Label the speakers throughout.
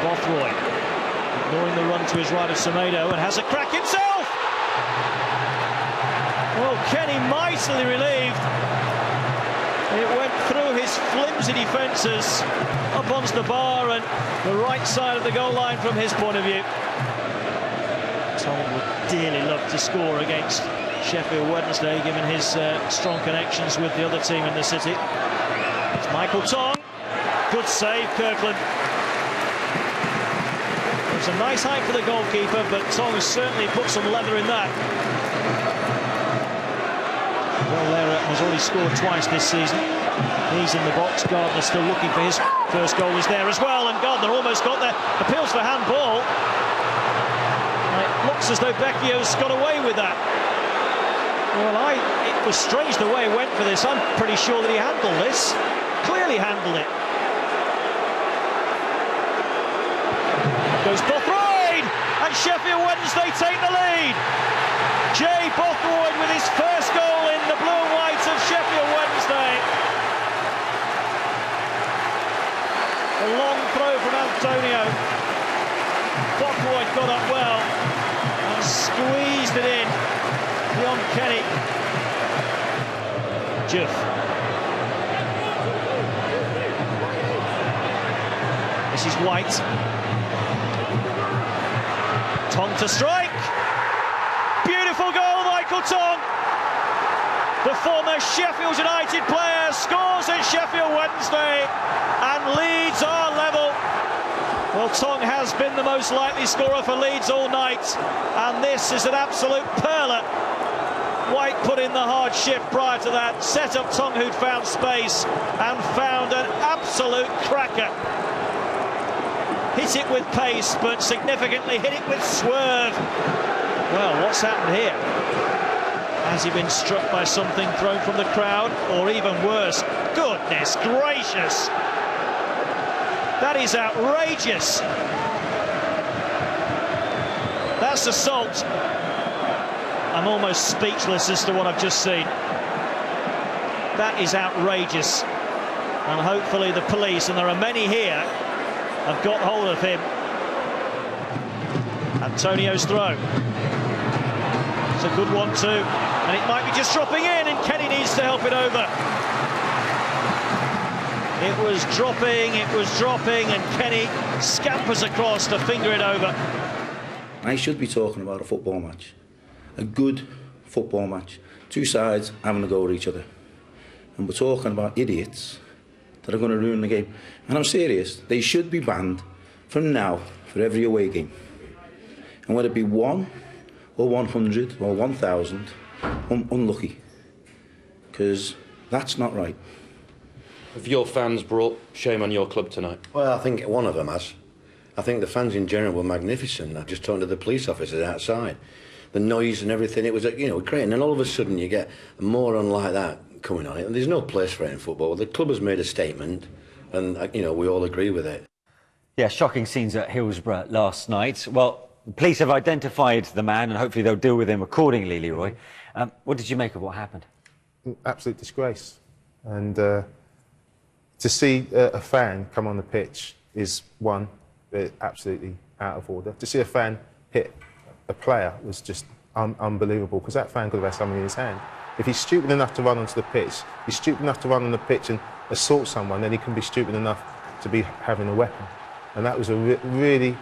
Speaker 1: Bothroyd ignoring the run to his right of Semedo and has a crack himself. Well, Kenny mightily relieved. It went through his flimsy defences up onto the bar and the right side of the goal line from his point of view. Tom would dearly love to score against Sheffield Wednesday, given his strong connections with the other team in the city. It's Michael Tong. Good save, Kirkland. It was a nice height for the goalkeeper, but Tong has certainly put some leather in that. Well, Lera has already scored twice this season. He's in the box. Gardner still looking for his first goal. Is there as well, and Gardner almost got there. Appeals for handball. It looks as though Becchio's got away with that. Well, it was strange the way he went for this. I'm pretty sure that he handled this. Clearly handled it. Goes Bothroyd, and Sheffield Wednesday take the lead. Jay Bothroyd with his first goal in the blue and white of Sheffield Wednesday. A long throw from Antonio. Bothroyd got up well and squeezed it in beyond Kenny. Sheff. This is White. Tong to strike. Beautiful goal, Michael Tong. The former Sheffield United player scores at Sheffield Wednesday, and Leeds are level. Well, Tong has been the most likely scorer for Leeds all night, and this is an absolute perler. White put in the hard shift prior to that, set up Tong, who'd found space, and found an absolute cracker. Hit it with pace, but significantly hit it with swerve. Well, what's happened here? Has he been struck by something thrown from the crowd, or even worse? Goodness gracious! That is outrageous. That's assault. I'm almost speechless as to what I've just seen. That is outrageous. And hopefully the police, and there are many here, have got hold of him. Antonio's throw. It's a good one too. And it might be just dropping in, and Kenny needs to help it over. It was dropping, and Kenny scampers across to finger it over.
Speaker 2: I should be talking about a football match. A good football match. Two sides having a go at each other. And we're talking about idiots that are going to ruin the game. And I'm serious. They should be banned from now for every away game. And whether it be 1 or 100 or 1,000, I'm unlucky. Because that's not right.
Speaker 3: Have your fans brought shame on your club tonight?
Speaker 4: Well, I think one of them has. I think the fans in general were magnificent. I've just talked to the police officers outside. The noise and everything, it was, great. And then all of a sudden you get a moron like that coming on it. And there's no place for it in football. The club has made a statement, and, we all agree with it.
Speaker 5: Yeah, shocking scenes at Hillsborough last night. Well, the police have identified the man, and hopefully they'll deal with him accordingly, Leroy. What did you make of what happened?
Speaker 6: Absolute disgrace. And to see a fan come on the pitch is one, absolutely out of order. To see a fan hit a player was just unbelievable, because that fan could have had something in his hand. If he's stupid enough to run onto the pitch, he's stupid enough to run on the pitch and assault someone, then he can be stupid enough to be having a weapon. And that was a really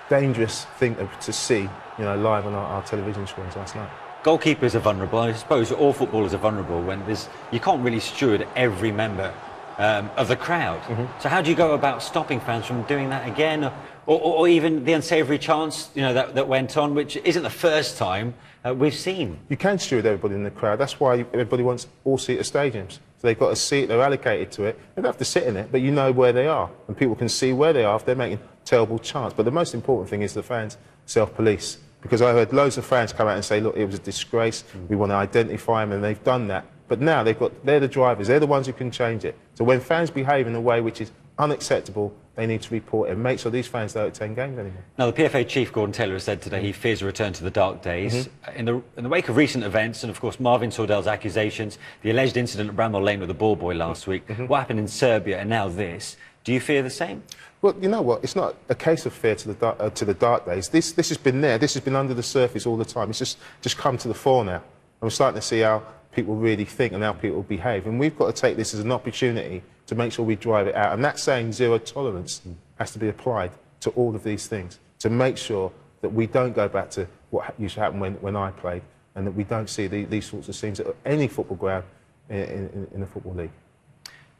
Speaker 6: dangerous thing to see, live on our television screens last night.
Speaker 5: Goalkeepers are vulnerable. I suppose all footballers are vulnerable when you can't really steward every member of the crowd. So how do you go about stopping fans from doing that again, or even the unsavoury chants that went on, which isn't the first time we've seen?
Speaker 6: You can steward everybody in the crowd. That's why everybody wants all-seater stadiums. So they've got a seat, they're allocated to it. They don't have to sit in it, but you know where they are, and people can see where they are if they're making terrible chants. But the most important thing is the fans self-police, because I heard loads of fans come out and say, look, it was a disgrace, we want to identify them, and they've done that. But now they're the drivers, they're the ones who can change it. So when fans behave in a way which is unacceptable, they need to report it and make sure these fans don't attend games anymore.
Speaker 5: Now, the PFA chief, Gordon Taylor, has said today he fears a return to the dark days. In the wake of recent events, and of course Marvin Sordell's accusations, the alleged incident at Bramwell Lane with the ball boy last week, what happened in Serbia, and now this, Do you fear the same?
Speaker 6: Well, you know what? It's not a case of fear to the dark days. This has been there. This has been under the surface all the time. It's just come to the fore now. And we're starting to see how people really think and how people behave. And we've got to take this as an opportunity to make sure we drive it out. And that saying zero tolerance has to be applied to all of these things to make sure that we don't go back to what used to happen when I played, and that we don't see these sorts of scenes at any football ground in the Football League.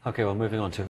Speaker 5: OK, well, moving on to